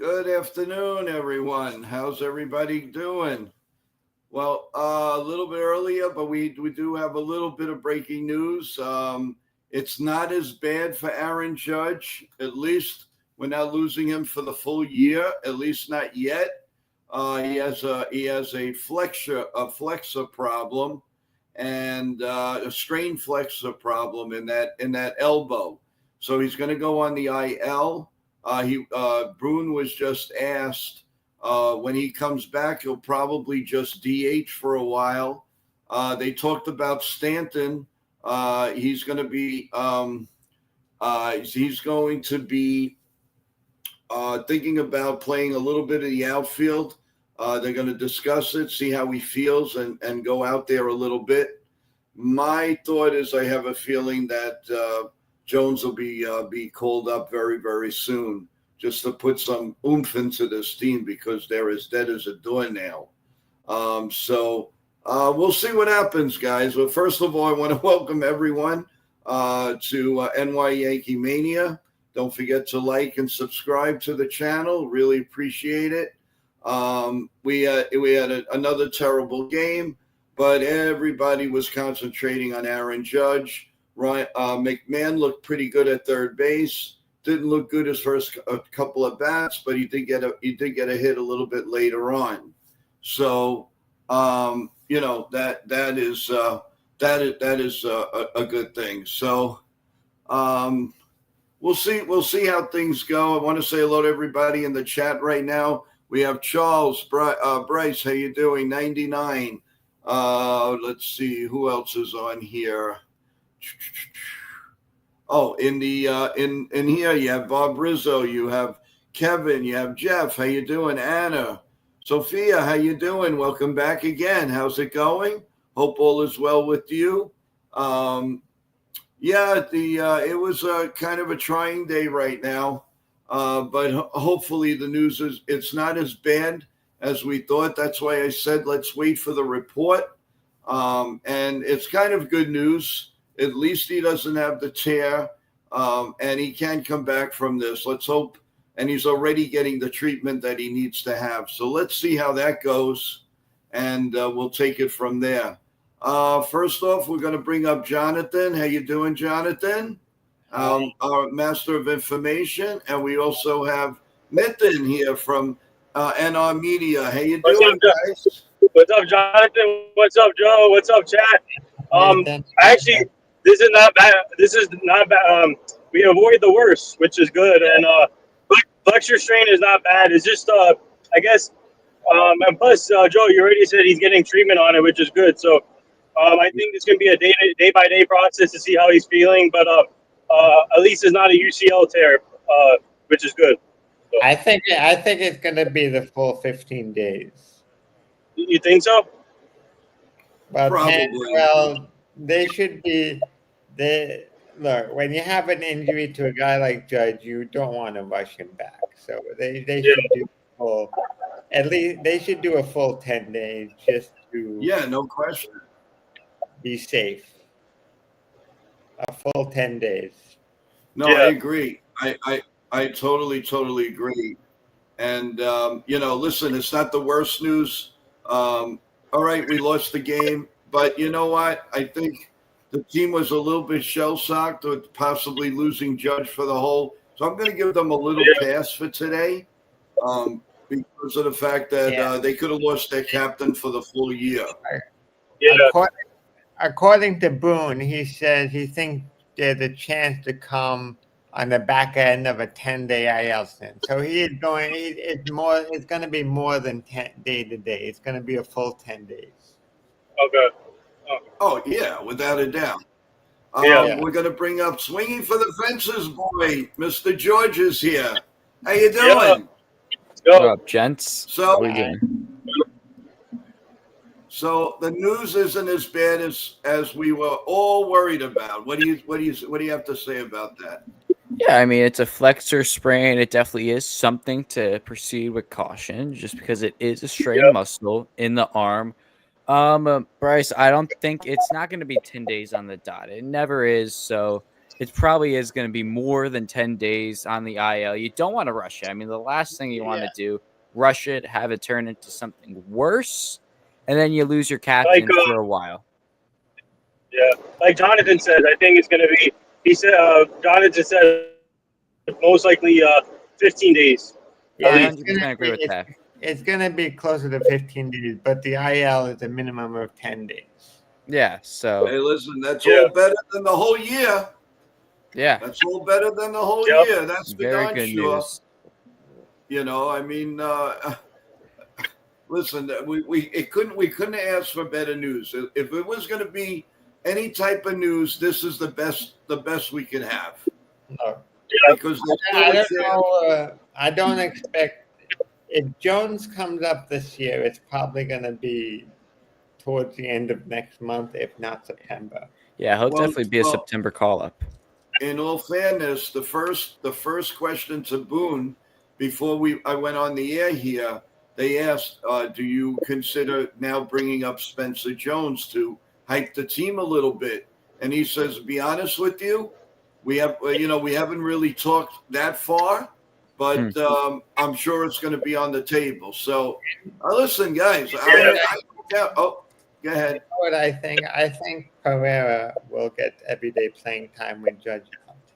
Good afternoon, everyone. How's everybody doing? Well, a little bit earlier, but we do have a little bit of breaking news. It's not as bad for Aaron Judge. At least we're not losing him for the full year. At least not yet. He has a flexor problem and a strain flexor problem in that elbow. So he's going to go on the IL. He Bruin was just asked when he comes back, he'll probably just DH for a while. They talked about Stanton. He's going to be thinking about playing a little bit of the outfield. They're going to discuss it, see how he feels, and go out there a little bit. My thought is I have a feeling that Jones will be called up very, very soon just to put some oomph into this team because they're as dead as a doornail. So we'll see what happens, guys. But first of all, I want to welcome everyone to NY Yankee Mania. Don't forget to like and subscribe to the channel. Really appreciate it. We had another terrible game, but everybody was concentrating on Aaron Judge. Right, McMahon looked pretty good at third base. Didn't look good his first couple of bats, but he did get a hit a little bit later on. So that is a good thing. So we'll see how things go. I want to say hello to everybody in the chat right now. We have Charles, Bryce. How you doing? 99. Let's see who else is on here. Oh, in here you have Bob Rizzo, you have Kevin, you have Jeff. How you doing? Anna, Sophia, how you doing? Welcome back again. How's it going? Hope all is well with you. It was a kind of a trying day right now, but hopefully the news is it's not as bad as we thought. That's why I said let's wait for the report, and it's kind of good news. At least he doesn't have the tear, and he can come back from this. Let's hope. And he's already getting the treatment that he needs to have. So let's see how that goes, and we'll take it from there. First off, we're going to bring up Jonathan. How you doing, Jonathan? Our master of information. And we also have Nitin here from NR Media. How you doing, guys? What's up, Jonathan? What's up, Joe? What's up, chat? Actually, this is not bad. This is not bad. We avoid the worst, which is good. And flexor strain is not bad. It's just, I guess, and plus, Joe, you already said he's getting treatment on it, which is good. So I think it's going to be a day by day process to see how he's feeling. But at least it's not a UCL tear, which is good. So, I think it's going to be the full 15 days. You think so? Well, probably. They should be. Look, when you have an injury to a guy like Judge, you don't want to rush him back. So they should do full. At least they should do a full 10 days just to. Yeah, no question. Be safe. A full 10 days. No, I agree. I totally agree. And listen, it's not the worst news. All right, we lost the game. But you know what? I think the team was a little bit shell-shocked with possibly losing Judge for the whole. So I'm going to give them a little pass for today because of the fact that they could have lost their captain for the full year. According to Boone, he says he thinks there's a chance to come on the back end of a 10-day IL stint. So he is going. It's going to be more than 10 day to day. It's going to be a full 10 days. Okay. Oh, yeah, without a doubt. We're going to bring up Swinging for the Fences boy. Mr. George is here. How you doing? What up, gents? So the news isn't as bad as we were all worried about. What do you have to say about that? Yeah, I mean, it's a flexor sprain. It definitely is something to proceed with caution just because it is a strained muscle in the arm. Bryce, I don't think it's not going to be 10 days on the dot. It never is. So it probably is going to be more than 10 days on the IL. You don't want to rush it. I mean, the last thing you want to do, rush it, have it turn into something worse, and then you lose your captain for a while. Yeah, like Jonathan says, I think it's going to be. He said, Jonathan said, most likely 15 days. Yeah, I 100% agree with that. It's going to be closer to 15 days, but the IL is a minimum of 10 days. Yeah, so. Hey, listen, that's all better than the whole year. Yeah. That's all better than the whole year. That's for very darn good sure. news. You know, I mean, listen, we couldn't ask for better news. If it was going to be any type of news, this is the best we can have. No. Because I don't expect, if Jones comes up this year, it's probably going to be towards the end of next month, if not September. Yeah, he'll definitely be a September call-up. In all fairness, the first question to Boone before I went on the air here, they asked, do you consider now bringing up Spencer Jones to hype the team a little bit? And he says, to be honest with you, we haven't really talked that far, but I'm sure it's going to be on the table. So listen, guys, go ahead. What I think Pereira will get everyday playing time when Judge comes.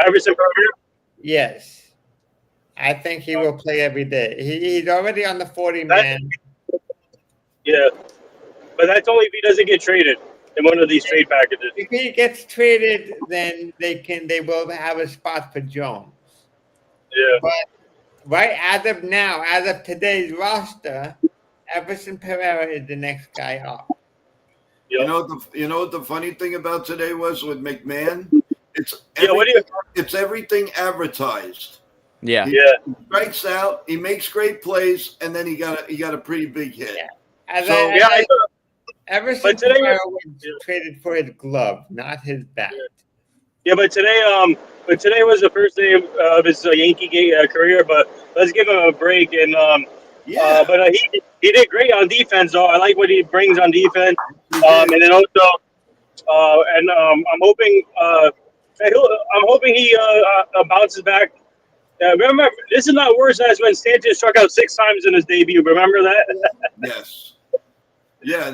Everson Pereira? Yes. I think he will play every day. He's already on the 40-man. Yeah. But that's only if he doesn't get traded in one of these trade packages. If he gets traded, then they will have a spot for Jones. Yeah. But right as of now, as of today's roster, Everson Pereira is the next guy up. Yep. You know what the funny thing about today was with McMahon? It's everything advertised. Yeah. He strikes out, he makes great plays, and then he got a pretty big hit. Yeah. Everson Pereira was traded for his glove, not his bat. Yeah, but today was the first day of his Yankee career. But let's give him a break. And but he did great on defense. Though I like what he brings on defense. And then also, I'm hoping he bounces back. Remember, this is not worse as when Stanton struck out 6 times in his debut. Remember that? Yes. Yeah,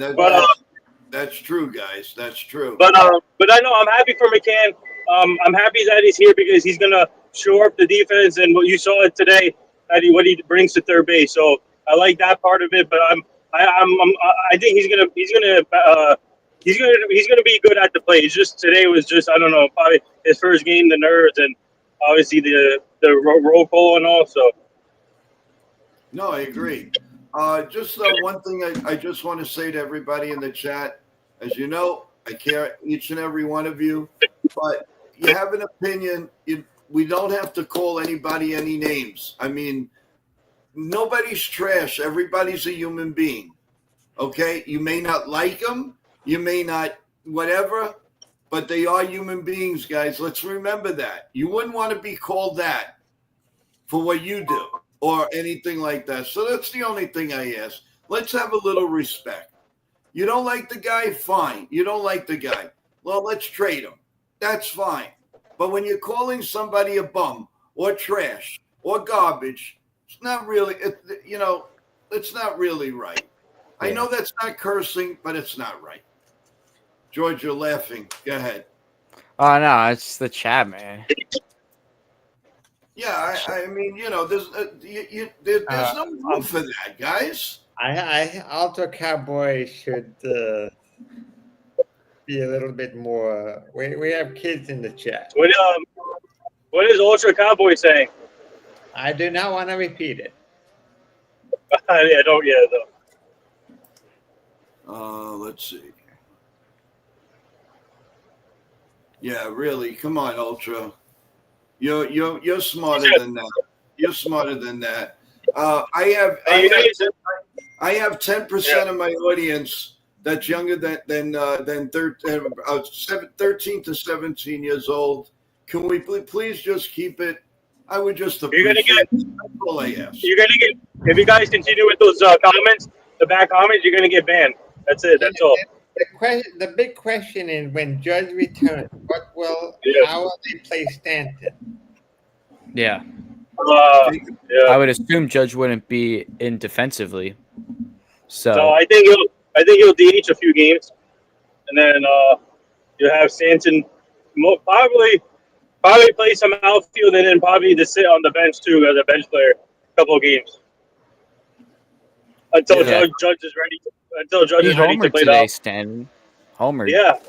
that's true, guys. That's true. But I know I'm happy for McCann. I'm happy that he's here because he's gonna shore up the defense, and what you saw it today, what he brings to third base. So I like that part of it. But I think he's gonna be good at the plate. It's just today was just, I don't know, probably his first game, the nerves, and obviously the roll call and all. So no, I agree. Just one thing I just want to say to everybody in the chat. As you know, I care each and every one of you, but you have an opinion. We don't have to call anybody any names. I mean, nobody's trash. Everybody's a human being. Okay? You may not like them. You may not whatever, but they are human beings, guys. Let's remember that. You wouldn't want to be called that for what you do or anything like that. So that's the only thing I ask. Let's have a little respect. You don't like the guy? Fine. You don't like the guy? Well, let's trade him. That's fine. But when you're calling somebody a bum or trash or garbage, it's not really, it's not really right. Yeah. I know that's not cursing, but it's not right. George, you're laughing. Go ahead. Oh, no, it's the chat, man. Yeah, I mean, there's no room for that, guys. Alto Cowboy should be a little bit more. We have kids in the chat. What is Ultra Cowboy saying? I do not want to repeat it. Let's see. Yeah, really. Come on, Ultra. You're smarter than that. You're smarter than that. I have 10% of my audience that's younger than 13 to 17 years old. Can we please just keep it? I would just appreciate it. That's all I ask. You're gonna get, if you guys continue with those comments, the bad comments, you're gonna get banned. That's it. That's all. the big question is when Judge returns, Yeah. how will they play Stanton? Yeah. Yeah. I would assume Judge wouldn't be in defensively. So No, I think he'll DH a few games, and then you'll have Stanton probably play some outfield, and then probably just sit on the bench too as a bench player, a couple of games until Yeah. Judge is ready. Until Judge he is ready to homered play today, the Stanton. Homered. Yeah,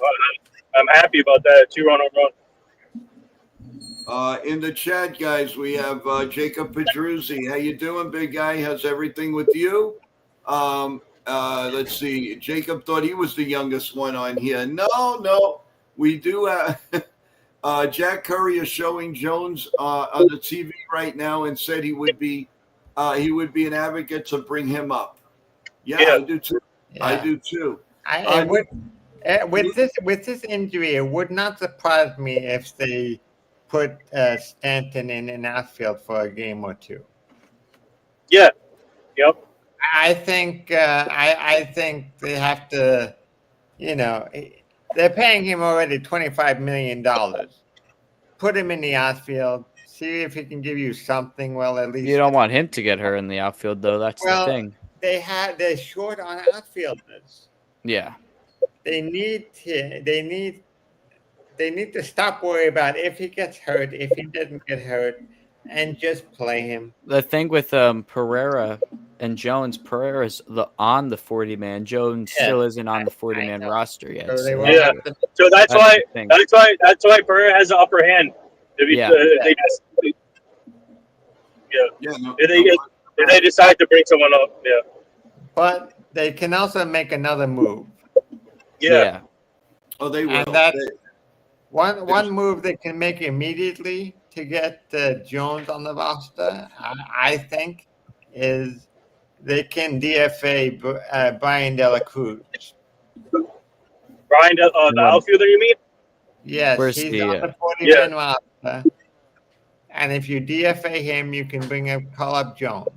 I'm happy about that. 2-run home run. In the chat, guys, we have Jacob Pedruzzi. How you doing, big guy? How's everything with you? Let's see. Jacob thought he was the youngest one on here. No. We do have Jack Curry is showing Jones on the TV right now and said he would be an advocate to bring him up. Yeah. I do too. Yeah. I do too. With this injury, it would not surprise me if they put Stanton in an outfield for a game or two. Yeah. Yep. I think they have to, they're paying him already $25 million. Put him in the outfield. See if he can give you something. Well, at least You don't want him to get hurt in the outfield, though. That's the thing. They're short on outfielders. Yeah. They need to stop worrying about if he gets hurt, if he doesn't get hurt, and just play him. The thing with Pereira and Jones, Pereira's on the 40-man. Jones still isn't on the 40-man roster yet. So So that's why Pereira has the upper hand. If they decide to bring someone up, yeah. But they can also make another move. Yeah. Oh, they will. And that's one move they can make immediately to get Jones on the roster, I think, is they can DFA Brian De La Cruz. Brian, the outfielder, you mean? Yes, Where's he's the, on the 40-man roster. And if you DFA him, you can call up Jones.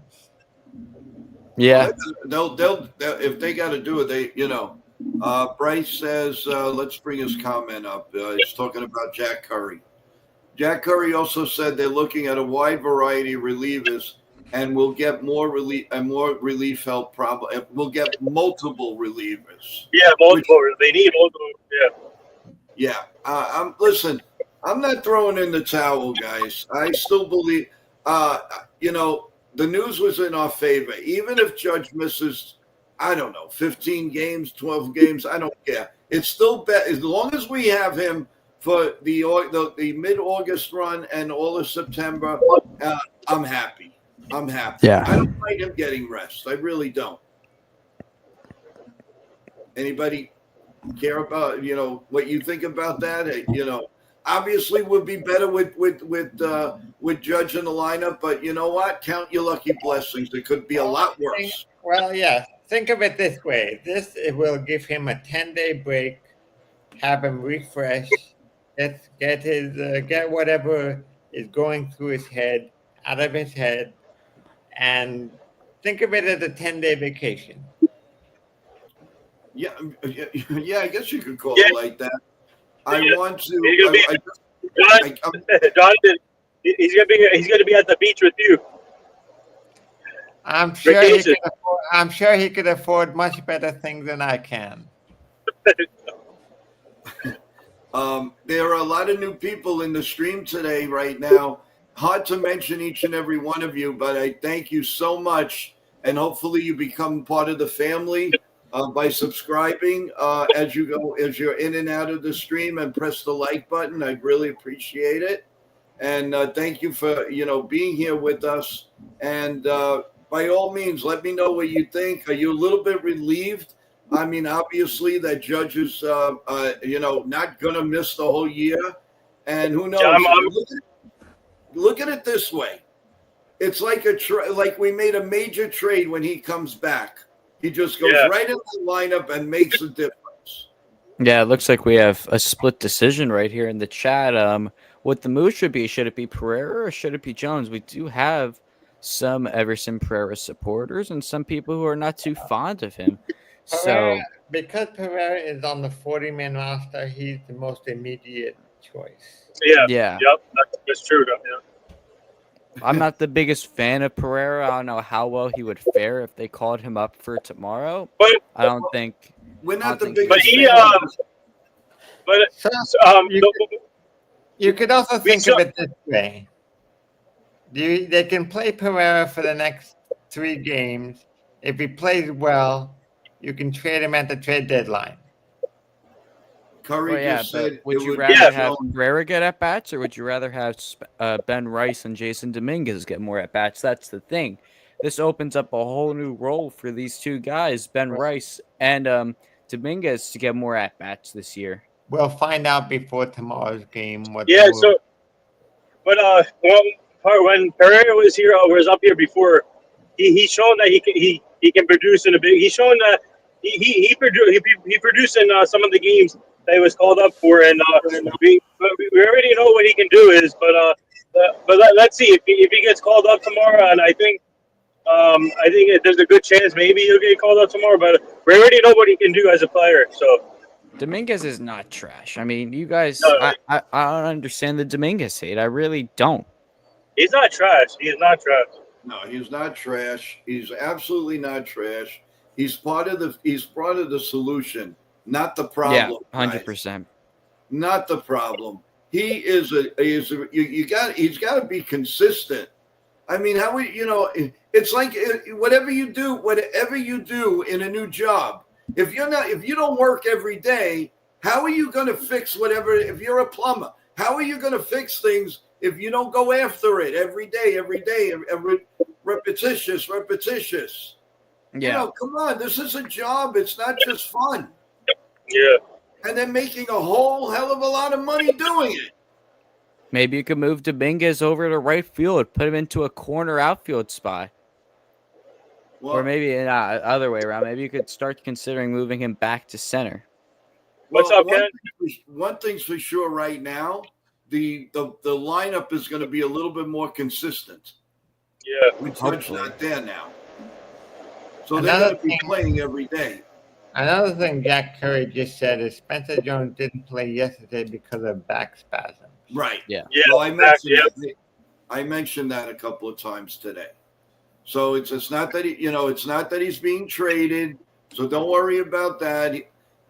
Yeah. They'll if they got to do it, Bryce says, let's bring his comment up. He's talking about Jack Curry. Jack Curry also said they're looking at a wide variety of relievers and we'll get more relief help. We'll get multiple relievers. Yeah, multiple. They need multiple. Yeah. Yeah. Listen, I'm not throwing in the towel, guys. I still believe, the news was in our favor. Even if Judge misses, 15 games, 12 games, I don't care. It's still better as long as we have him for the mid-August run and all of September. I'm happy. Yeah. I don't mind him getting rest. I really don't. Anybody care about what you think about that? Obviously would be better with Judge in the lineup, but you know what? Count your lucky blessings. It could be a lot worse. Well, yeah. Think of it this way. It will give him a 10-day break, have him refresh, get whatever is going through his head out of his head, and think of it as a 10-day vacation. Yeah, I guess you could call it like that. I want to. Jonathan, he's gonna be at the beach with you. I'm sure he could afford much better things than I can. There are a lot of new people in the stream today right now. Hard to mention each and every one of you, but I thank you so much, and hopefully you become part of the family by subscribing as you're in and out of the stream, and press the like button. I'd really appreciate it, and thank you for being here with us. And by all means, let me know what you think. Are you a little bit relieved? I mean, obviously that Judge is not gonna miss the whole year, and who knows? Look at it this way. It's like like we made a major trade when he comes back. He just goes right in the lineup and makes a difference. Yeah, it looks like we have a split decision right here in the chat. What the move should it be Pereira or should it be Jones? We do have some Everson Pereira supporters and some people who are not too fond of him. So because Pereira is on the 40-man roster, he's the most immediate choice. Yeah. yeah, Yep. That's true. Yeah. I'm not the biggest fan of Pereira. I don't know how well he would fare if they called him up for tomorrow. But I don't think. We're I not the don't think biggest. he, fans. but So the, you could also We think saw- of it this way. They can play Pereira for the next 3 games. If he plays well, you can trade him at the trade deadline. Curry Well, yeah, just but said would it you would rather be have shown- Pereira get at bats, or would you rather have Ben Rice and Jason Dominguez get more at bats? That's the thing. This opens up a whole new role for these two guys, Ben Rice and Dominguez, to get more at bats this year. We'll find out before tomorrow's game what. yeah. the So, move- but when Pereira was up here before, he's shown that he can produce in a big. He's shown that he produced in some of the games that he was called up for, and we already know what he can do is. But let's see if he gets called up tomorrow, and I think there's a good chance maybe he'll get called up tomorrow. But we already know what he can do as a player. So Dominguez is not trash. I mean, you guys, No. I don't understand the Dominguez hate. I really don't. he's not trash. He's not trash. No, he's not trash. He's absolutely not trash. He's part of the solution, not the problem. Yeah, guys. 100%. Not the problem. He's got to be consistent. I mean, it's like whatever you do in a new job, if you don't work every day, how are you going to fix whatever? If you're a plumber, how are you going to fix things if you don't go after it every day, every repetitious? Yeah. Come on, this is a job. It's not just fun. Yeah. And they're making a whole hell of a lot of money doing it. Maybe you could move Dominguez over to right field, put him into a corner outfield spot. Or maybe other way around. Maybe you could start considering moving him back to center. What's up, Ken? One thing's for sure right now, the lineup is going to be a little bit more consistent. Yeah. Which Hopefully. not there now. So they're Another going to be thing- playing every day. Another thing Jack Curry just said is Spencer Jones didn't play yesterday because of back spasms. Right. Yeah. Yeah. Well, Yeah. I mentioned that a couple of times today. So it's not that it's not that he's being traded. So don't worry about that.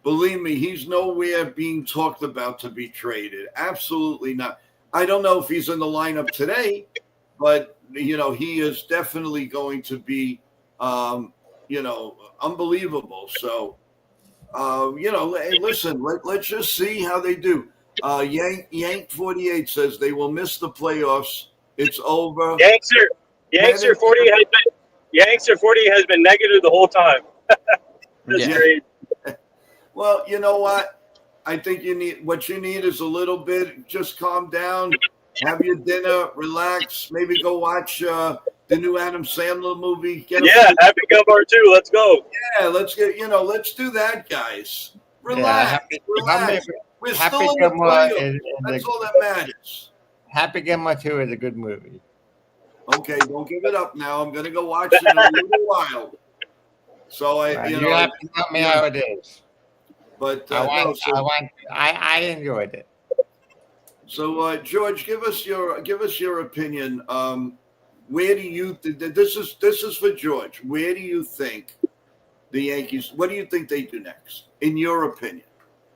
Believe me, he's nowhere being talked about to be traded. Absolutely not. I don't know if he's in the lineup today, but he is definitely going to be, unbelievable. So, hey, listen, let's just see how they do. Yank 48 says they will miss the playoffs. It's over. Yankster 40 has been negative the whole time. That's Yeah. great. Well, you know what? I think you need is a little bit. Just calm down, have your dinner, relax. Maybe go watch the new Adam Sandler movie. Happy Gilmore too. Let's go. Let's do that, guys. Yeah, Relax, relax. We're Happy still in the Gilmore playoffs. That's all that matters. Happy Gilmore 2 is a good movie. Okay, don't give it up now. I'm gonna go watch it in a little while. So You have to tell me how it is. But I enjoyed it. So, George, give us your opinion. Where do you this is for George? Where do you think the Yankees? What do you think they do next, in your opinion?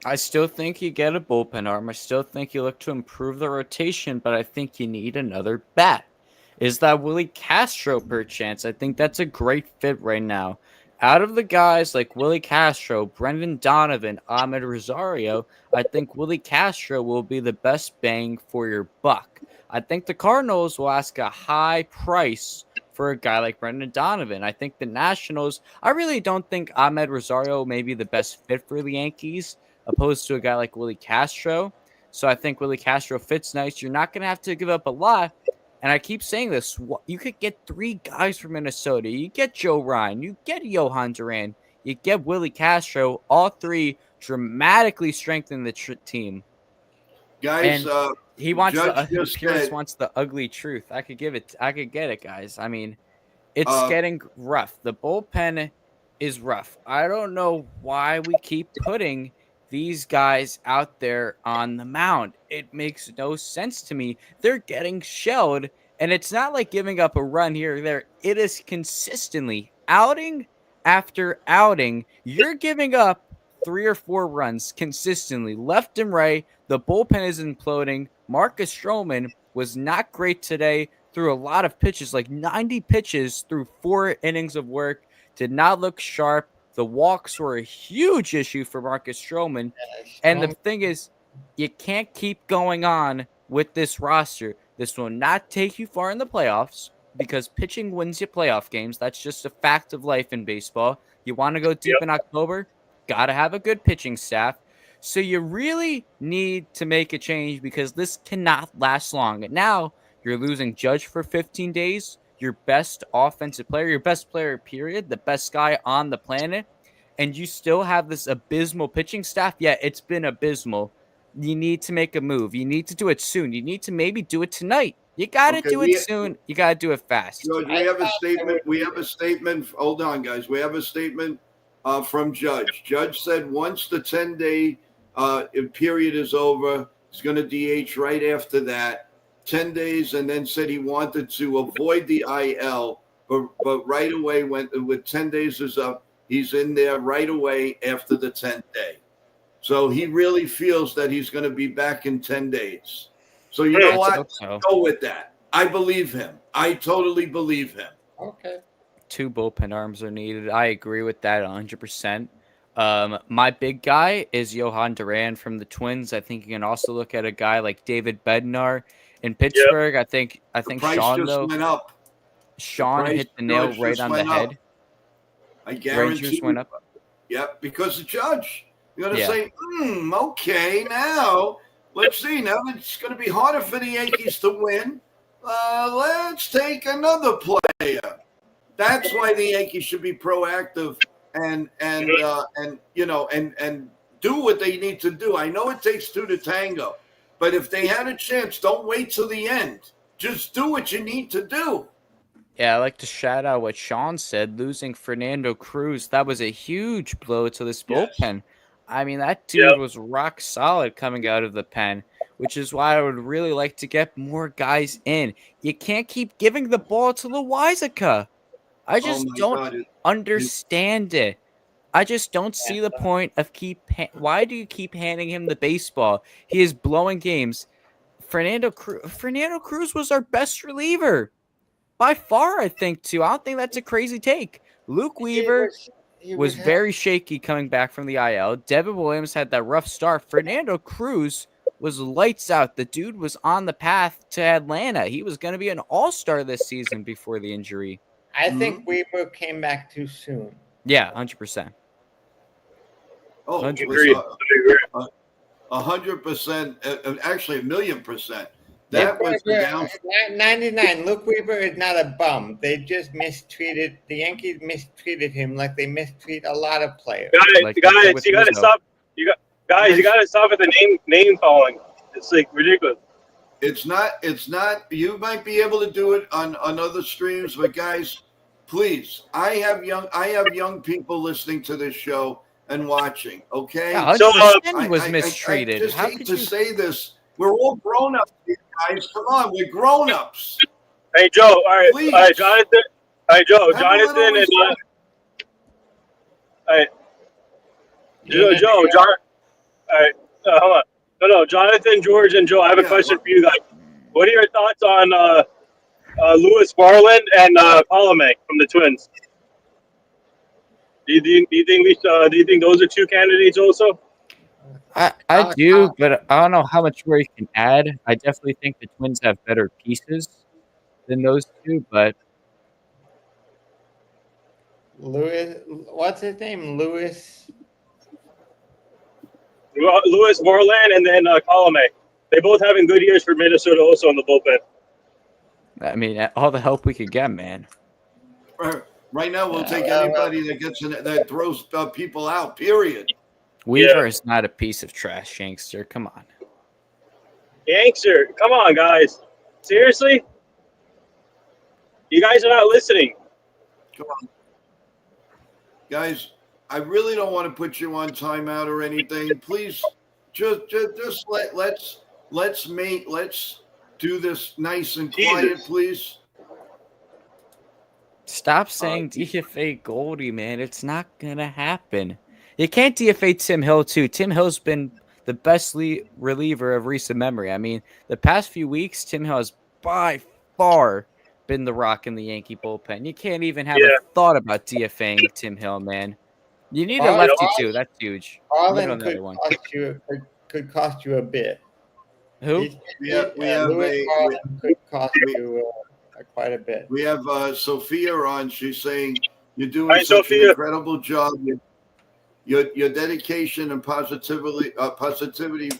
I still think you get a bullpen arm. I still think you look to improve the rotation, but I think you need another bat. Is that Willie Castro, perchance? I think that's a great fit right now. Out of the guys like Willie Castro, Brendan Donovan, Ahmed Rosario, I think Willie Castro will be the best bang for your buck. I think the Cardinals will ask a high price for a guy like Brendan Donovan. I think the Nationals, I really don't think Ahmed Rosario may be the best fit for the Yankees, opposed to a guy like Willie Castro. So I think Willie Castro fits nice. You're not going to have to give up a lot. And I keep saying this, you could get 3 guys from Minnesota. You get Joe Ryan, you get Johan Duran, you get Willie Castro. All 3 dramatically strengthen the team. Guys, He wants Judge Pierce said- wants the ugly truth. I could get it, guys. I mean, it's getting rough. The bullpen is rough. I don't know why we keep putting these guys out there on the mound. It makes no sense to me. They're getting shelled, and it's not like giving up a run here or there. It is consistently outing after outing. You're giving up 3 or 4 runs consistently, left and right. The bullpen is imploding. Marcus Stroman was not great today, threw a lot of pitches, like 90 pitches through 4 innings of work. Did not look sharp. The walks were a huge issue for Marcus Stroman. And the thing is, you can't keep going on with this roster. This will not take you far in the playoffs because pitching wins you playoff games. That's just a fact of life in baseball. You want to go deep in October, got to have a good pitching staff. So you really need to make a change because this cannot last long. And now you're losing Judge for 15 days. Your best offensive player, your best player, period, the best guy on the planet, and you still have this abysmal pitching staff. Yeah, it's been abysmal. You need to make a move. You need to do it soon. You need to maybe do it tonight. You got to do it soon. You got to do it fast. George, we have a statement. We have a statement. Hold on, guys. We have a statement from Judge. Judge said once the 10-day period is over, he's going to DH right after that. 10 days, and then said he wanted to avoid the IL, but right away, with 10 days is up, he's in there right away after the 10th day. So he really feels that he's going to be back in 10 days. So you know what? Go with that. I believe him. I totally believe him. Okay. 2 bullpen arms are needed. I agree with that 100%. My big guy is Johan Duran from the Twins. I think you can also look at a guy like David Bednar in Pittsburgh. Yep. I think Sean went up. Sean hit the nail right on the head. I guarantee. Rangers went up. Yep, because the Judge. You're going to say, okay, now let's see. Now it's going to be harder for the Yankees to win. Let's take another player. That's why the Yankees should be proactive and do what they need to do. I know it takes 2 to tango, but if they had a chance, don't wait till the end. Just do what you need to do. Yeah, I like to shout out what Sean said. Losing Fernando Cruz, that was a huge blow to this bullpen. Yes. I mean, that dude was rock solid coming out of the pen, which is why I would really like to get more guys in. You can't keep giving the ball to Loaisiga. I just don't understand it. I just don't see the point of why do you keep handing him the baseball? He is blowing games. Fernando Cruz was our best reliever. By far, I think, too. I don't think that's a crazy take. Luke Weaver was very shaky coming back from the IL. Devin Williams had that rough start. Fernando Cruz was lights out. The dude was on the path to Atlanta. He was going to be an all-star this season before the injury. I think Weaver came back too soon. Yeah, 100%. Oh, 100%. 100%. Actually, 1,000,000%. That was down. 99. Luke Weaver is not a bum. They just mistreated the Yankees. Mistreated him like they mistreat a lot of players. Guys, you got to stop. You got to stop at the name calling. It's like ridiculous. It's not. You might be able to do it on other streams, but guys, please. I have young people listening to this show and watching. Okay. Yeah, so he was mistreated. I just hate to say this. We're all grown ups, guys. Come on, we're grown ups. Hey Joe, all right, Jonathan. All right, Joe, Jonathan, and all right, Joe, John. All right, hold on. No, Jonathan, George, and Joe. I have a question for you guys. What are your thoughts on Lewis Varland and Colomé from the Twins? Do you think those are 2 candidates also? I do, but I don't know how much more you can add. I definitely think the Twins have better pieces than those 2, but what's his name? Lewis Varland and then Colomé. They both having good years for Minnesota also in the bullpen. I mean, all the help we could get, man. Right now, we'll take anybody that throws people out, period. Weaver is not a piece of trash, Yankster. Come on. Yankster, come on, guys. Seriously? You guys are not listening. Come on. guys, I really don't want to put you on timeout or anything. Please, just let's do this nice and quiet, Jesus. please. Stop saying DFA Goldie, man. It's not gonna happen. You can't DFA Tim Hill too. Tim Hill's been the best reliever of recent memory. I mean, the past few weeks, Tim Hill has by far been the rock in the Yankee bullpen. You can't even have a thought about DFAing Tim Hill, man. You need a lefty too. That's huge. Harlan could cost you a bit. Who? Lewis Harlan could cost you quite a bit. We have Sophia on. She's saying you're doing such Sophia. an incredible job. Your dedication and positivity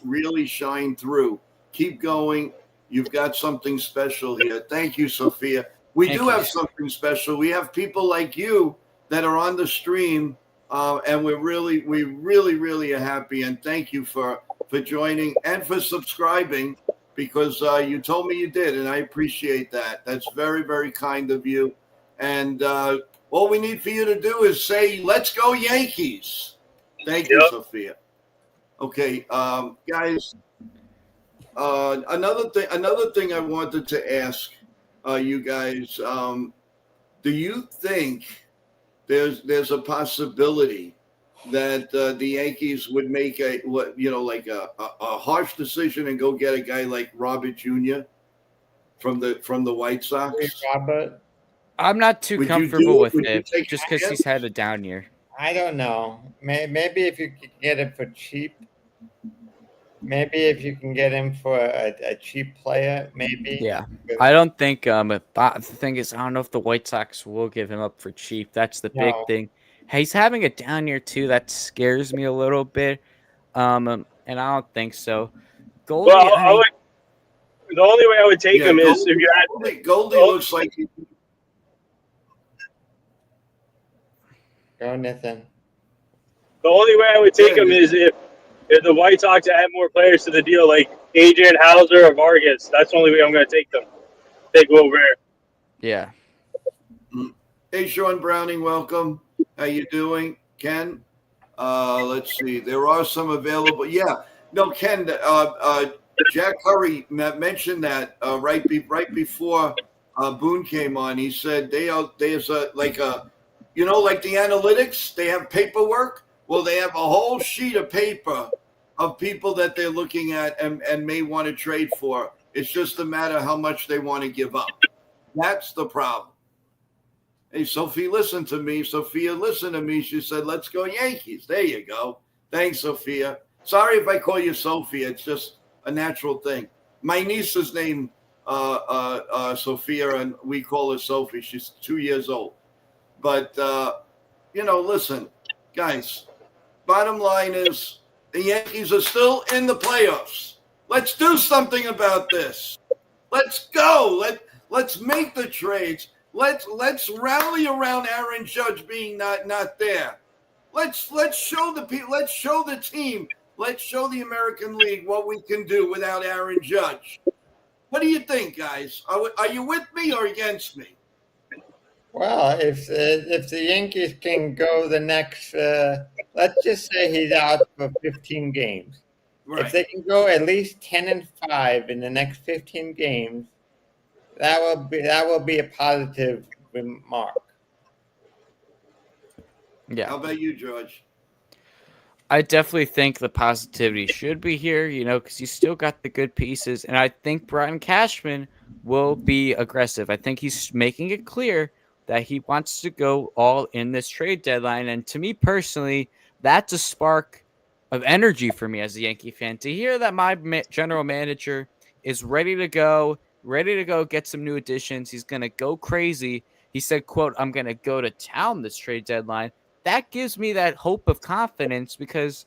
really shine through. Keep going. You've got something special here. Thank you, Sophia. We Thank do you. have something special. We have people like you that are on the stream, and we really are happy. And thank you for joining and for subscribing, because you told me you did, and I appreciate that. That's very, very kind of you. And all we need for you to do is say, "Let's go Yankees." Thank you, Sophia. Okay, guys. Another thing I wanted to ask you guys: do you think there's a possibility that the Yankees would make a harsh decision and go get a guy like Robert Jr. from the White Sox? Robert, I'm not too Would you comfortable do it? with Would you it take just a because chance? he's had a down year. I don't know. Maybe if you could get him for cheap. Maybe if you can get him for a cheap player, maybe. Yeah, I don't think. The thing is, I don't know if the White Sox will give him up for cheap. That's the big No. thing. He's having a down year too. That scares me a little bit. And I don't think so. Goldie, Well, the only way I would take him is if you had Goldie looks like Go, Nathan. the only way I would take him is if the White Sox add more players to the deal, like Adrian Hauser or Vargas. That's the only way I'm going to take them. Take Will Rare. yeah. Hey, Sean Browning, welcome. How you doing, Ken? Let's see. There are some available. Yeah. No, Ken, Jack Curry mentioned that right before Boone came on. He said there's like the analytics, they have paperwork. Well, they have a whole sheet of paper of people that they're looking at and may want to trade for. It's just a matter of how much they want to give up. That's the problem. Hey, Sophia, listen to me. She said, "Let's go Yankees." There you go. Thanks, Sophia. Sorry if I call you Sophia. It's just a natural thing. My niece is named Sophia, and we call her Sophie. She's 2 years old. But, listen, guys, bottom line is the Yankees are still in the playoffs. Let's do something about this. Let's go. Let's make the trades. Let's rally around Aaron Judge being not there. Let's show the people. Let's show the team. Let's show the American League what we can do without Aaron Judge. What do you think, guys? Are you with me or against me? Well, if the Yankees can go the next, let's just say he's out for 15 games. Right. If they can go at least 10-5 in the next 15 games, that will be a positive remark. Yeah. How about you, George? I definitely think the positivity should be here, because you still got the good pieces. And I think Brian Cashman will be aggressive. I think he's making it clear that he wants to go all in this trade deadline. And to me personally, that's a spark of energy for me as a Yankee fan. To hear that my general manager is ready to go get some new additions. He's going to go crazy. He said, quote, "I'm going to go to town this trade deadline." That gives me that hope of confidence because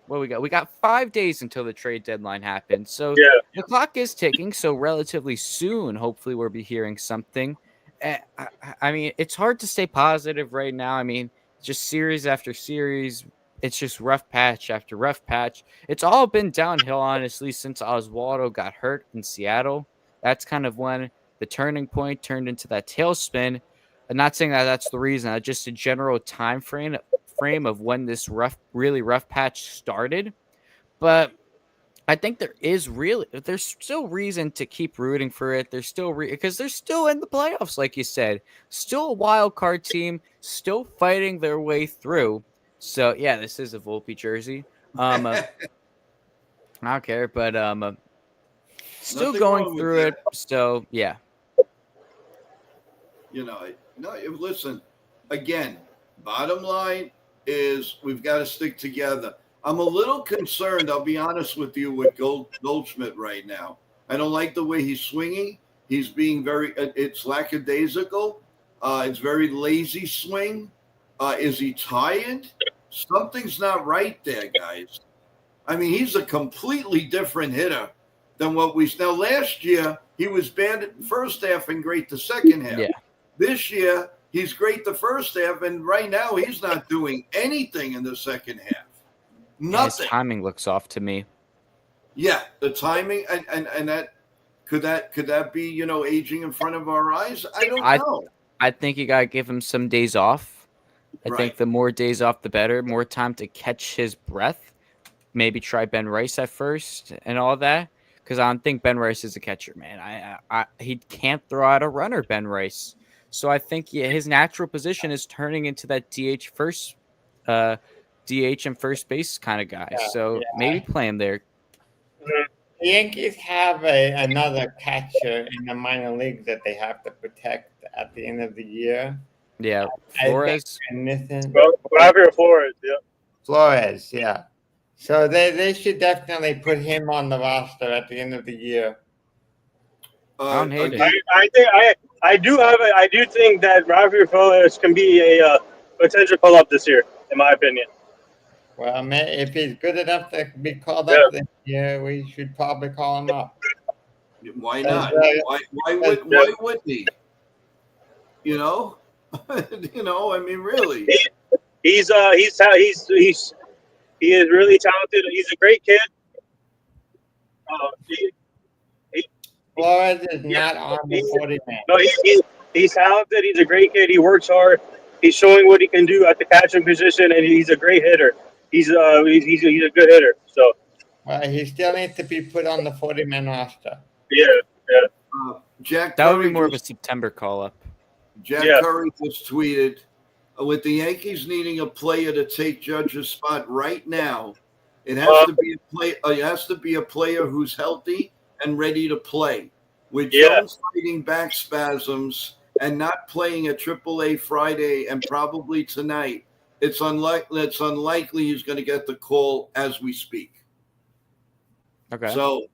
we got 5 days until the trade deadline happens. So the clock is ticking. So relatively soon, hopefully we'll be hearing something. I mean, it's hard to stay positive right now. I mean, just series after series. It's just rough patch after rough patch. It's all been downhill, honestly, since Oswaldo got hurt in Seattle. That's kind of when the turning point turned into that tailspin. I'm not saying that that's the reason. Just a general time frame of when this really rough patch started. But I think there's still reason to keep rooting for it. There's still because they're still in the playoffs, like you said, still a wild card team, still fighting their way through. So yeah, this is a Volpe jersey. I don't care, but still Nothing going wrong with through it. that. So yeah, Listen, again, bottom line is we've got to stick together. I'm a little concerned, I'll be honest with you, with Goldschmidt right now. I don't like the way he's swinging. He's being it's lackadaisical. It's very lazy swing. Is he tired? Something's not right there, guys. I mean, he's a completely different hitter than what now last year, he was bad at the first half and great the second half. yeah. This year, he's great the first half, and right now he's not doing anything in the second half. Nothing. His timing looks off to me. Yeah, the timing and that could be aging in front of our eyes? I don't know. I think you gotta give him some days off. I Right. think the more days off, the better. More time to catch his breath. Maybe try Ben Rice at first and all that. Because I don't think Ben Rice is a catcher, man. He can't throw out a runner, Ben Rice. So I think his natural position is turning into that DH and first base kind of guy. So maybe play him there. The Yankees have another catcher in the minor league that they have to protect at the end of the year. Yeah, Flores. Javier Flores, yeah. Flores, yeah. So they should definitely put him on the roster at the end of the year. I don't hate it. I do think that Javier Flores can be a potential call-up this year, in my opinion. Well, man, if he's good enough to be called up this year, we should probably call him up. Why not? Why would he? I mean, really. He is really talented. He's a great kid. Flores is not on the 40 man. No, he's talented. He's a great kid. He works hard. He's showing what he can do at the catching position, and he's a great hitter. He's a good hitter. So, well, he still needs to be put on the 40 man roster. Yeah. Jack. That would be more of a September call up. Jack Curry just tweeted, with the Yankees needing a player to take Judge's spot right now, it has to be a player who's healthy and ready to play. With Jones fighting back spasms and not playing at AAA Friday and probably tonight, it's unlikely he's going to get the call as we speak. Okay. So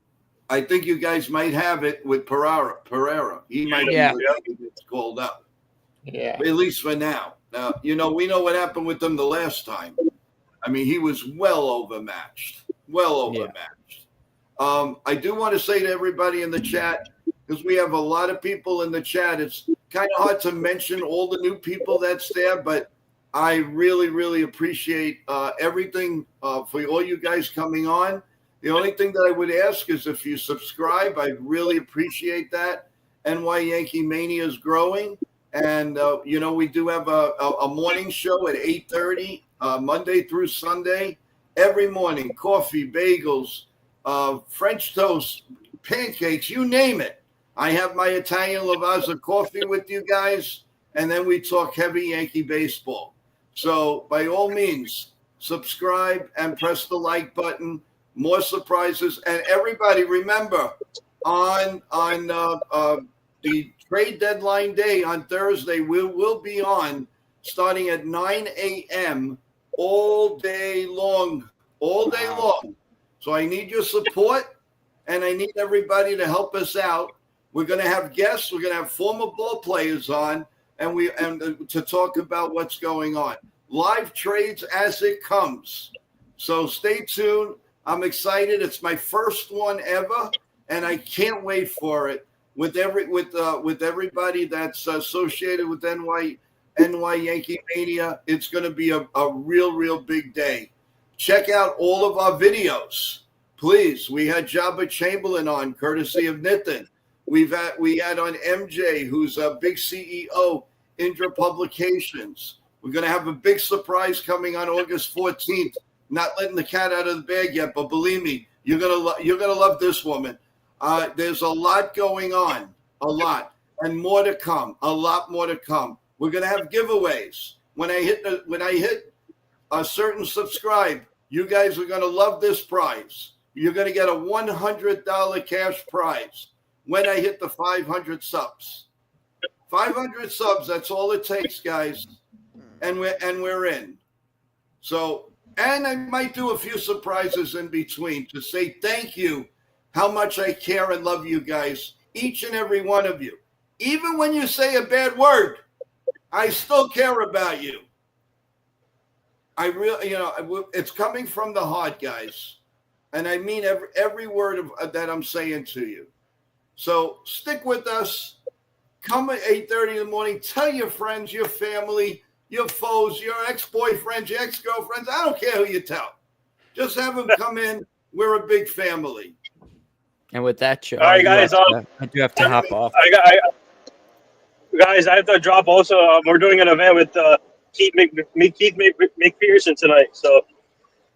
I think you guys might have it with Pereira. He might be who gets called up. Yeah. At least for now. Now, we know what happened with him the last time. I mean, he was well overmatched. I do want to say to everybody in the chat, because we have a lot of people in the chat, it's kind of hard to mention all the new people that's there, but I really, really appreciate everything for all you guys coming on. The only thing that I would ask is if you subscribe, I'd really appreciate that. NY Yankee Mania is growing. And, we do have a morning show at 8:30, Monday through Sunday. Every morning, coffee, bagels, French toast, pancakes, you name it. I have my Italian Lavazza coffee with you guys, and then we talk heavy Yankee baseball. So by all means, subscribe and press the like button. More surprises. And everybody, remember, on the trade deadline day on Thursday, we'll be on starting at 9 a.m. all day long. So I need your support, and I need everybody to help us out. We're going to have guests. We're going to have former ball players on, and to talk about what's going on. Live trades as it comes. So stay tuned. I'm excited. It's my first one ever, and I can't wait for it. With everybody that's associated with NY Yankee Mania, it's going to be a real big day. Check out all of our videos, please. We had Jabba Chamberlain on, courtesy of Nitin. We had on MJ, who's a big CEO Indra Publications. We're going to have a big surprise coming on August 14th. Not letting the cat out of the bag yet, but believe me, you're gonna love this woman. There's a lot going on, a lot, and more to come. A lot more to come. We're gonna have giveaways. When I hit a certain subscribe, you guys are gonna love this prize. You're gonna get a $100 cash prize when I hit the 500 subs. 500 subs. That's all it takes, guys, and we're in. So. And I might do a few surprises in between to say thank you, how much I care and love you guys, each and every one of you. Even when you say a bad word, I still care about you. I really, it's coming from the heart, guys. And I mean every word that I'm saying to you. So stick with us. Come at 8:30 in the morning. Tell your friends, your family, your foes, your ex-boyfriends, your ex-girlfriends. I don't care who you tell. Just have them come in. We're a big family. And with that, Joe, all right, guys. I do have to hop off. Guys, I have to drop. Also, we're doing an event with Keith McPherson tonight. So,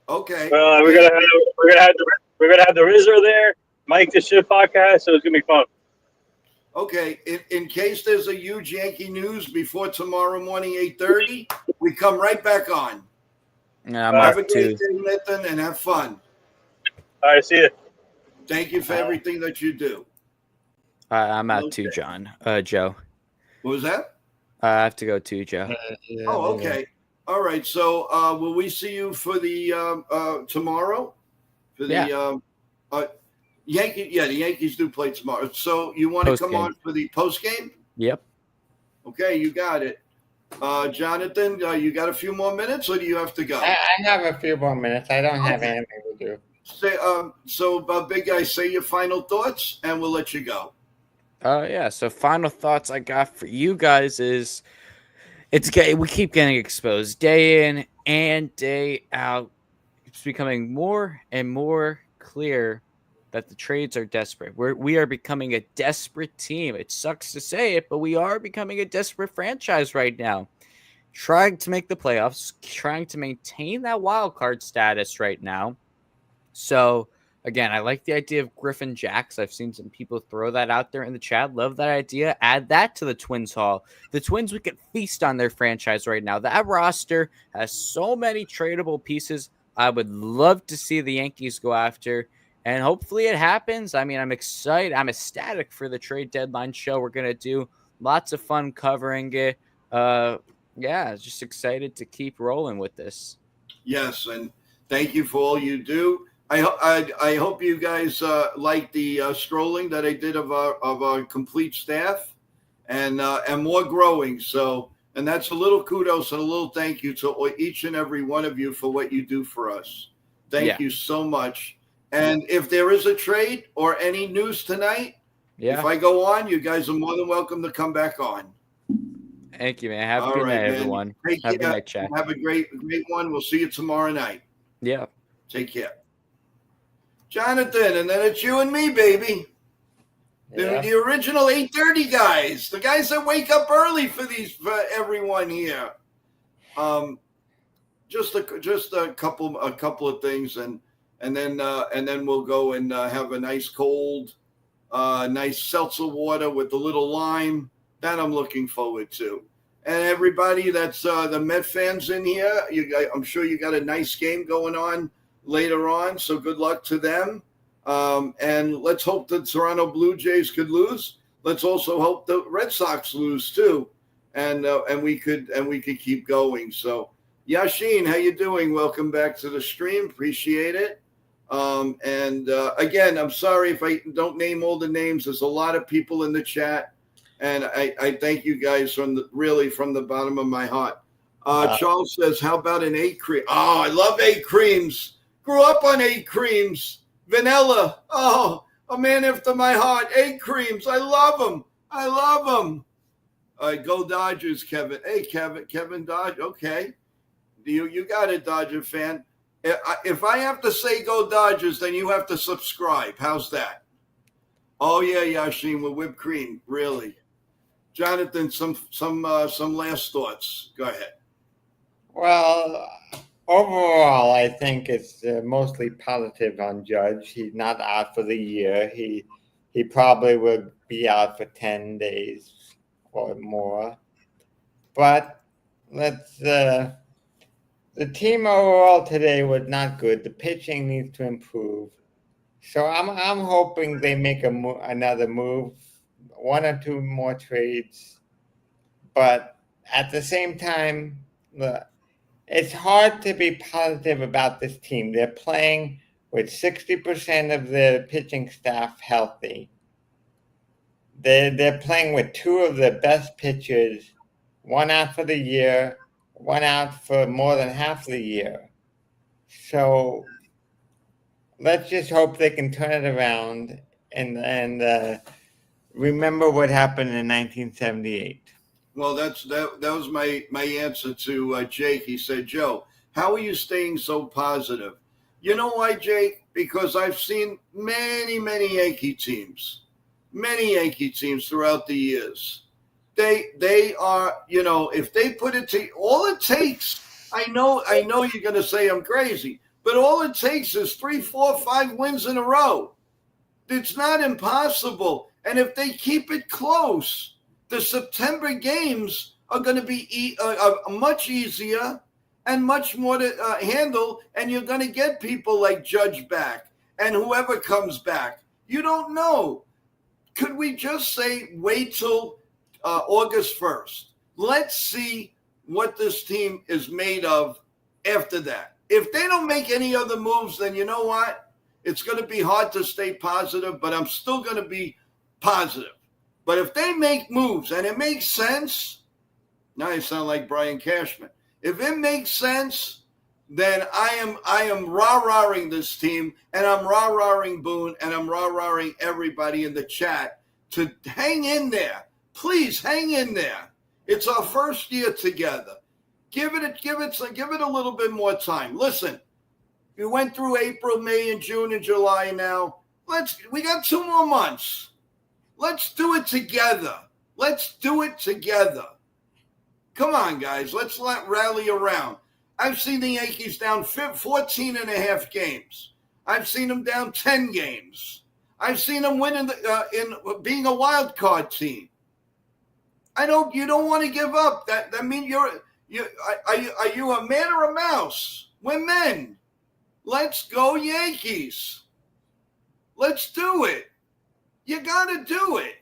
okay, we're gonna have the RZA there, Mike the Shift podcast. So it's gonna be fun. Okay, in case there's a huge Yankee news before tomorrow morning, 8:30, we come right back on. Yeah, I'm have a off great too. day, Nathan, and have fun. All right, see you. Thank you for everything that you do. I'm out too, John. Joe. What was that? I have to go too, Joe. Oh, okay. All right. So, will we see you for the tomorrow? For the Yankees? Yeah, the Yankees do play tomorrow. So, you want to come on for the post game? Yep. Okay, you got it. Jonathan, you got a few more minutes, or do you have to go? I have a few more minutes. I don't have anything to do. Say, big guy, say your final thoughts, and we'll let you go. Yeah. So final thoughts I got for you guys is we keep getting exposed day in and day out. It's becoming more and more clear that the trades are desperate. We are becoming a desperate team. It sucks to say it, but we are becoming a desperate franchise right now. Trying to make the playoffs, trying to maintain that wild card status right now. So, again, I like the idea of Griffin Jacks. I've seen some people throw that out there in the chat. Love that idea. Add that to the Twins Hall. The Twins, we could feast on their franchise right now. That roster has so many tradable pieces I would love to see the Yankees go after. And hopefully it happens. I mean, I'm excited. I'm ecstatic for the trade deadline show we're going to do. Lots of fun covering it. Just excited to keep rolling with this. Yes, and thank you for all you do. I hope you guys like the strolling that I did of our complete staff, and more growing. So, and that's a little kudos and a little thank you to each and every one of you for what you do for us. Thank you so much. And if there is a trade or any news tonight, if I go on, you guys are more than welcome to come back on. Thank you, man. Have a good night, everyone. Have a good night, chat. Have a great one. We'll see you tomorrow night. Yeah. Take care. Jonathan, and then it's you and me, baby. The original 8:30 guys, the guys that wake up early for everyone here. Just a couple of things, and then we'll go and have a nice cold, nice seltzer water with a little lime. That I'm looking forward to. And everybody that's the Met fans in here, I'm sure you got a nice game going on later on. So good luck to them. And let's hope the Toronto Blue Jays could lose. Let's also hope the Red Sox lose too. And we could keep going. So Yashin, how you doing? Welcome back to the stream. Appreciate it. Again, I'm sorry if I don't name all the names. There's a lot of people in the chat. And I thank you guys from the bottom of my heart. Charles says, how about an 8 cream? Oh, I love 8 creams. Grew up on 8 creams. Vanilla. Oh, a man after my heart. 8 creams. I love them. All right, go Dodgers, Kevin. Hey, Kevin Dodge. Okay. You got it, Dodger fan. If I have to say go Dodgers, then you have to subscribe. How's that? Oh, yeah, Yashin, with whipped cream. Really. Jonathan, some last thoughts. Go ahead. Well, overall, I think it's mostly positive on Judge. He's not out for the year. He probably will be out for 10 days or more. But the team overall today was not good. The pitching needs to improve. So I'm hoping they make another move, one or two more trades. But at the same time, it's hard to be positive about this team. They're playing with 60% of the pitching staff healthy. They're playing with two of the best pitchers, one out for the year, one out for more than half the year. So let's just hope they can turn it around and remember what happened in 1978. Well, that was my answer to Jake. He said, Joe, how are you staying so positive? You know why, Jake? Because I've seen many Yankee teams throughout the years. They are, if they put it to all it takes, I know you're going to say I'm crazy, but all it takes is 3, 4, 5 wins in a row. It's not impossible. And if they keep it close, the September games are going to be much easier and much more to handle, and you're going to get people like Judge back and whoever comes back. You don't know. Could we just say wait till August 1st? Let's see what this team is made of after that. If they don't make any other moves, then you know what? It's going to be hard to stay positive, but I'm still going to be positive. But if they make moves and it makes sense, now I sound like Brian Cashman. If it makes sense, then I am rah-rahing this team, and I'm rah-rahing Boone, and I'm rah-rahing everybody in the chat to hang in there. Please hang in there. It's our first year together. Give it a little bit more time. Listen, we went through April, May, and June, and July now. We got 2 more months. Let's do it together. Come on, guys. Let's rally around. I've seen the Yankees down 14 and a half games. I've seen them down 10 games. I've seen them win in being a wild card team. You don't want to give up. That means are you a man or a mouse? We're men. Let's go Yankees. Let's do it. You got to do it.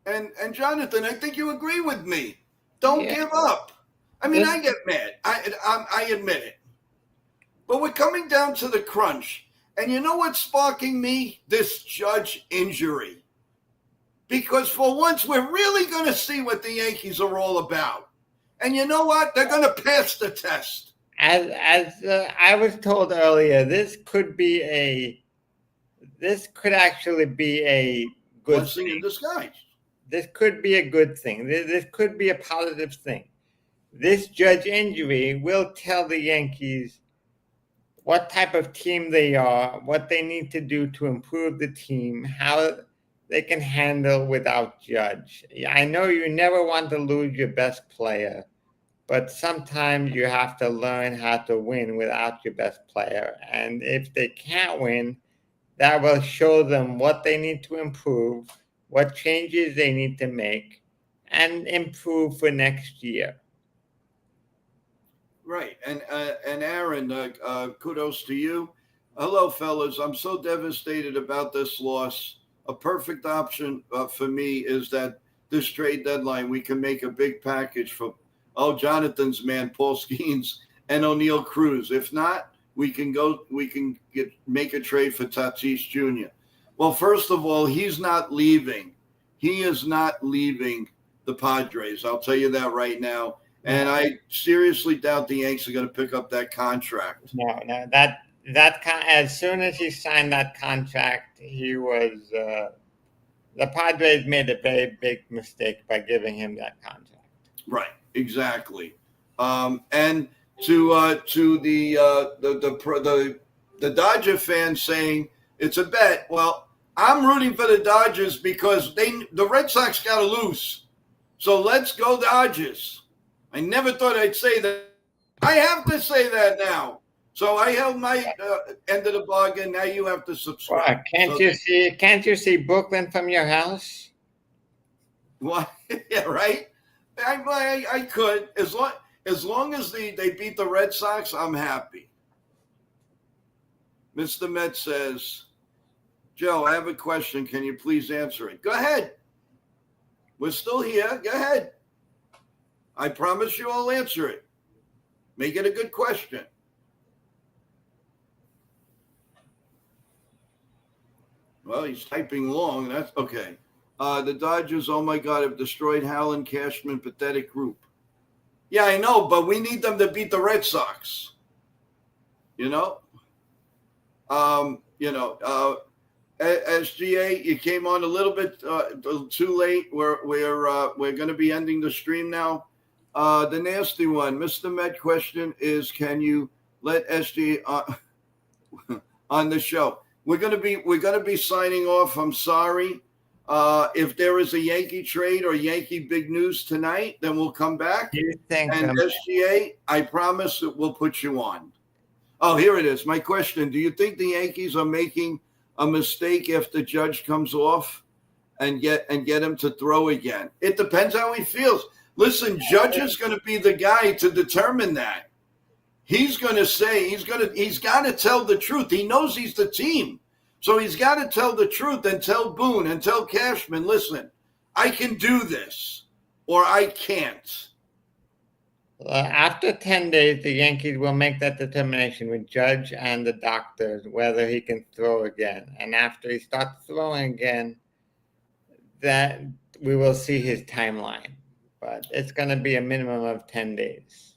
And Jonathan, I think you agree with me. Don't give up. I mean, I get mad. I admit it. But we're coming down to the crunch. And you know what's sparking me? This Judge injury. Because for once, we're really going to see what the Yankees are all about. And you know what? They're going to pass the test. As I was told earlier, this could actually be a good blessing in disguise. This could be a good thing. This could be a positive thing. This Judge injury will tell the Yankees what type of team they are, what they need to do to improve the team, how they can handle without Judge. I know you never want to lose your best player, but sometimes you have to learn how to win without your best player. And if they can't win, that will show them what they need to improve, what changes they need to make, and improve for next year. Right. And Aaron, kudos to you. Hello, fellas. I'm so devastated about this loss. A perfect option for me is that this trade deadline, we can make a big package for, Jonathan's man, Paul Skeens and O'Neill Cruz. If not, we can make a trade for Tatis Jr. Well, first of all, he's not leaving. He is not leaving the Padres. I'll tell you that right now. And I seriously doubt the Yanks are going to pick up that contract. No, that as soon as he signed that contract, he was the Padres made a very big mistake by giving him that contract. Right, exactly. And to the Dodger fans saying it's a bet. Well, I'm rooting for the Dodgers because the Red Sox got to lose. So let's go Dodgers. I never thought I'd say that. I have to say that now. So I held my end of the bargain. Now you have to subscribe. Wow, Can't you see Brooklyn from your house? What? Yeah, right. I could as long as they beat the Red Sox. I'm happy. Mr. Met says, Joe, I have a question. Can you please answer it? Go ahead. We're still here. Go ahead. I promise you I'll answer it. Make it a good question. Well, he's typing long. That's okay. The Dodgers, oh my God, have destroyed Howland, Cashman, pathetic group. Yeah, I know, but we need them to beat the Red Sox. SGA, you came on a little bit too late. We're going to be ending the stream now. The nasty one, Mr. Met question is, can you let SGA on the show? We're going to be signing off. I'm sorry. If there is a Yankee trade or Yankee big news tonight, then we'll come back. SGA, I promise that we'll put you on. Oh, here it is. My question: do you think the Yankees are making a mistake if the Judge comes off and get him to throw again? It depends how he feels. Listen, Judge is going to be the guy to determine that. He's going to say he's got to tell the truth. He knows he's the team. So he's got to tell the truth and tell Boone and tell Cashman, listen, I can do this or I can't. After 10 days, the Yankees will make that determination with Judge and the doctors whether he can throw again. And after he starts throwing again, that we will see his timeline. But it's going to be a minimum of 10 days.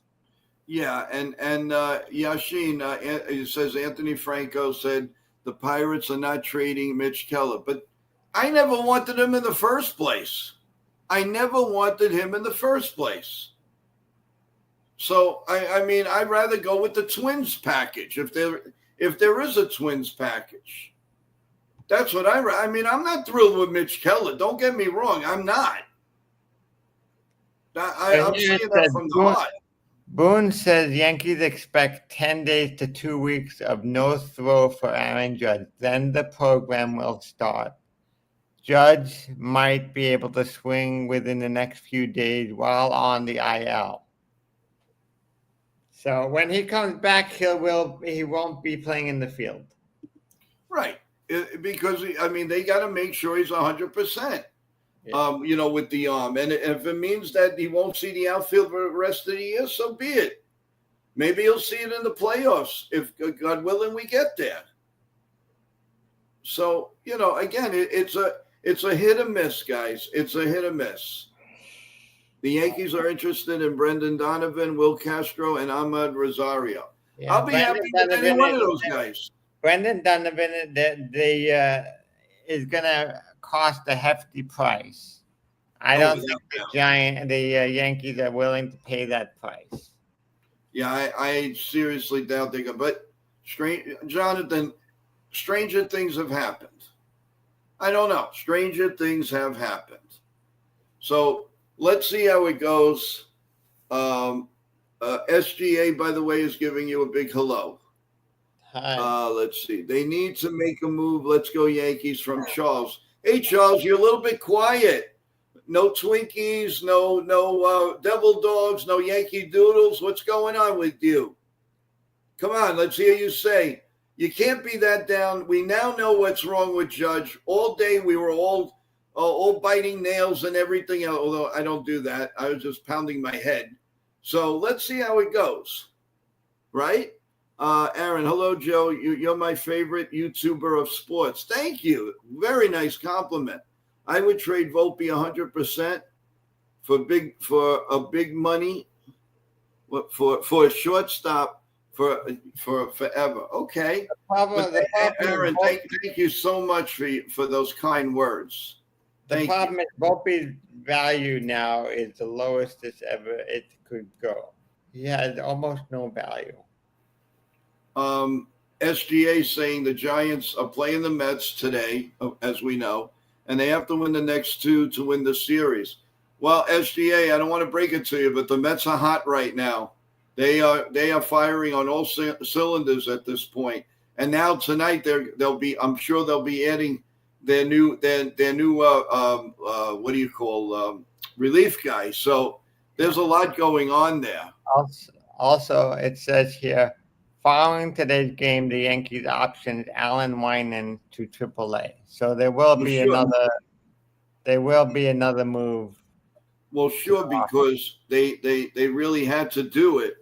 Yeah, and Yashin, it says Anthony Franco said the Pirates are not trading Mitch Keller. But I never wanted him in the first place. So, I mean, I'd rather go with the Twins package if there is a Twins package. That's what I mean, I'm not thrilled with Mitch Keller. Don't get me wrong. I'm not. I'm saying that from the heart. Boone says Yankees expect 10 days to 2 weeks of no throw for Aaron Judge. Then the program will start. Judge might be able to swing within the next few days while on the IL. So when he comes back, he won't be playing in the field. Right. Because, they got to make sure he's 100%. Yeah. With the arm. And if it means that he won't see the outfield for the rest of the year, so be it. Maybe he'll see it in the playoffs if, God willing, we get there. So, again, it's a hit or miss, guys. It's a hit or miss. The Yankees are interested in Brendan Donovan, Will Castro, and Ahmad Rosario. Yeah, I'll be happy with any one of those guys. Brendan Donovan, is going to cost a hefty price. I don't think the Yankees are willing to pay that price. Yeah, I seriously doubt they can. But Jonathan, stranger things have happened. I don't know. Stranger things have happened. So let's see how it goes. SGA, by the way, is giving you a big hello. Hi. Let's see. They need to make a move. Let's go Yankees from Charles. Hey, Charles, you're a little bit quiet. No Twinkies, no Devil Dogs, no Yankee Doodles. What's going on with you? Come on, let's hear you say. You can't be that down. We now know what's wrong with Judge. All day we were all biting nails and everything else, although I don't do that. I was just pounding my head. So let's see how it goes, right? Aaron, hello, Joe. You're my favorite YouTuber of sports. Thank you. Very nice compliment. I would trade Volpe 100% for a big money for a shortstop for forever. Okay. Aaron, thank you so much for those kind words. The problem is Volpe's value now is the lowest it could go. He has almost no value. SGA saying the Giants are playing the Mets today, as we know, and they have to win the next two to win the series. Well, SGA, I don't want to break it to you, but the Mets are hot right now. They are firing on all cylinders at this point. And now tonight I'm sure they'll be adding their new what do you call relief guy. So there's a lot going on there. Also, it says here, following today's game, the Yankees optioned Alan Wyman to AAA. So there will be another. There will be another move. Well, sure, because they really had to do it.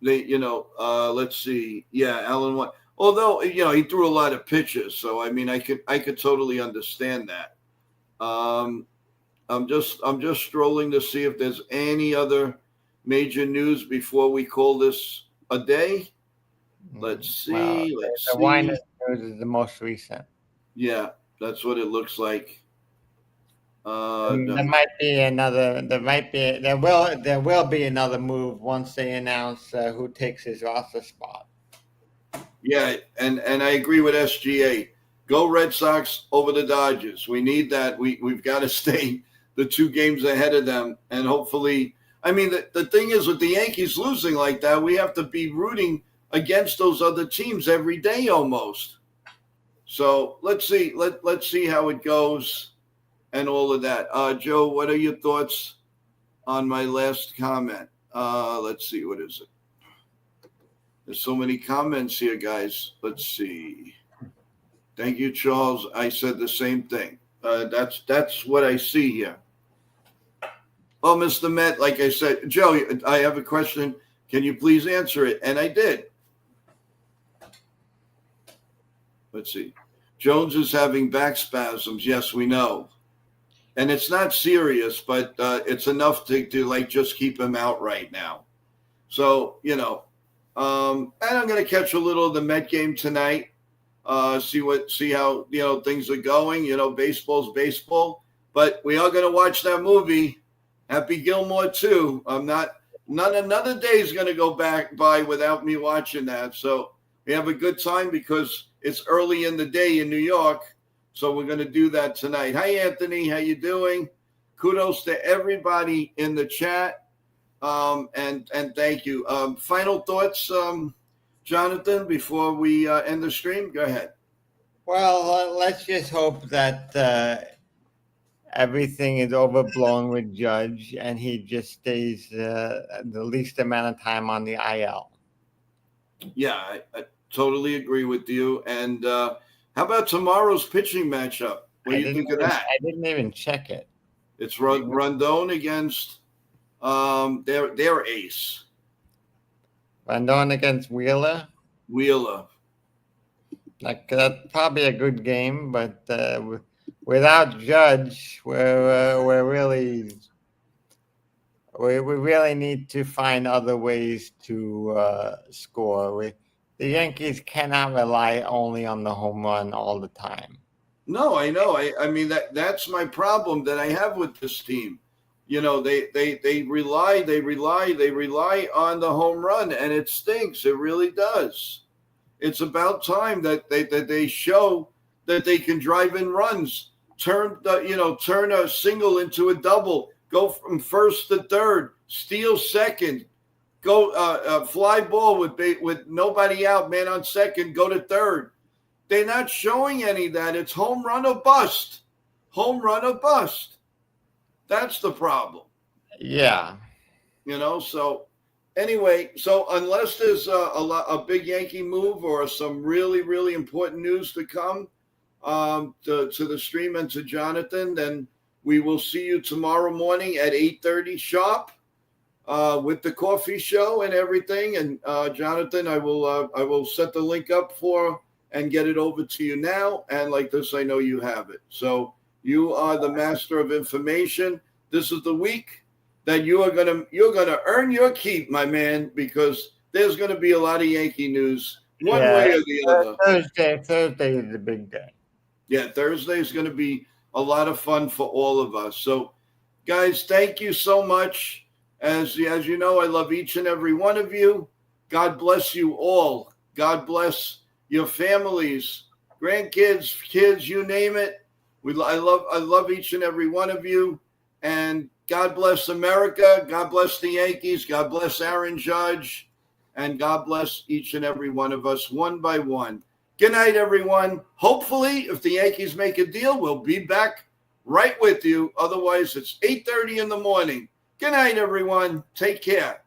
Let's see. Yeah, Alan Wyman. Although he threw a lot of pitches, so I mean, I could totally understand that. I'm just strolling to see if there's any other major news before we call this a day. Let's see. The Wyman news is the most recent. Yeah, that's what it looks like. There might be another. There will be another move once they announce who takes his roster spot. Yeah, and I agree with SGA. Go Red Sox over the Dodgers. We need that. We've got to stay the 2 games ahead of them, and hopefully. I mean, the thing is, with the Yankees losing like that, we have to be rooting against those other teams every day almost. So let's see. Let's see how it goes. And all of that. Joe, what are your thoughts on my last comment? Let's see. What is it? There's so many comments here, guys. Let's see. Thank you, Charles. I said the same thing. That's what I see here. Oh, Mr. Met, like I said, Joe, I have a question. Can you please answer it? And I did. Let's see. Jones is having back spasms. Yes, we know. And it's not serious, but it's enough to like just keep him out right now. So, and I'm going to catch a little of the Met game tonight. See how, things are going. Baseball's baseball. But we are going to watch that movie, Happy Gilmore 2. Not another day is going to go by without me watching that. So we have a good time because it's early in the day in New York. So we're going to do that tonight. Hi, Anthony. How you doing? Kudos to everybody in the chat. And thank you. Final thoughts, Jonathan, before we end the stream? Go ahead. Well, let's just hope that everything is overblown with Judge and he just stays the least amount of time on the IL. Yeah, I totally agree with you. And how about tomorrow's pitching matchup? What do you think of that? I didn't even check it. It's Rondon against their ace. Rondon against Wheeler. That's probably a good game, but without Judge, we really need to find other ways to score. The Yankees cannot rely only on the home run all the time. No, I know. I mean that's my problem that I have with this team. They rely on the home run, and it stinks. It really does. It's about time that they show that they can drive in runs, turn a single into a double, go from first to third, steal second, go fly ball with nobody out, man on second, go to third. They're not showing any of that. It's home run or bust. Home run or bust. That's the problem. Yeah. So anyway, so unless there's a big Yankee move or some really, really important news to come to the stream and to Jonathan, then we will see you tomorrow morning at 8:30 sharp with the coffee show and everything. And Jonathan, I will set the link up for and get it over to you now. And like this, I know you have it. So you are the master of information. This is the week that you're gonna earn your keep, my man, because there's gonna be a lot of Yankee news one way or the other. Thursday is the big day. Yeah, Thursday is gonna be a lot of fun for all of us. So, guys, thank you so much. As you know, I love each and every one of you. God bless you all. God bless your families, grandkids, kids, you name it. I love each and every one of you. And God bless America. God bless the Yankees. God bless Aaron Judge. And God bless each and every one of us one by one. Good night, everyone. Hopefully, if the Yankees make a deal, we'll be back right with you. Otherwise, it's 8:30 in the morning. Good night, everyone. Take care.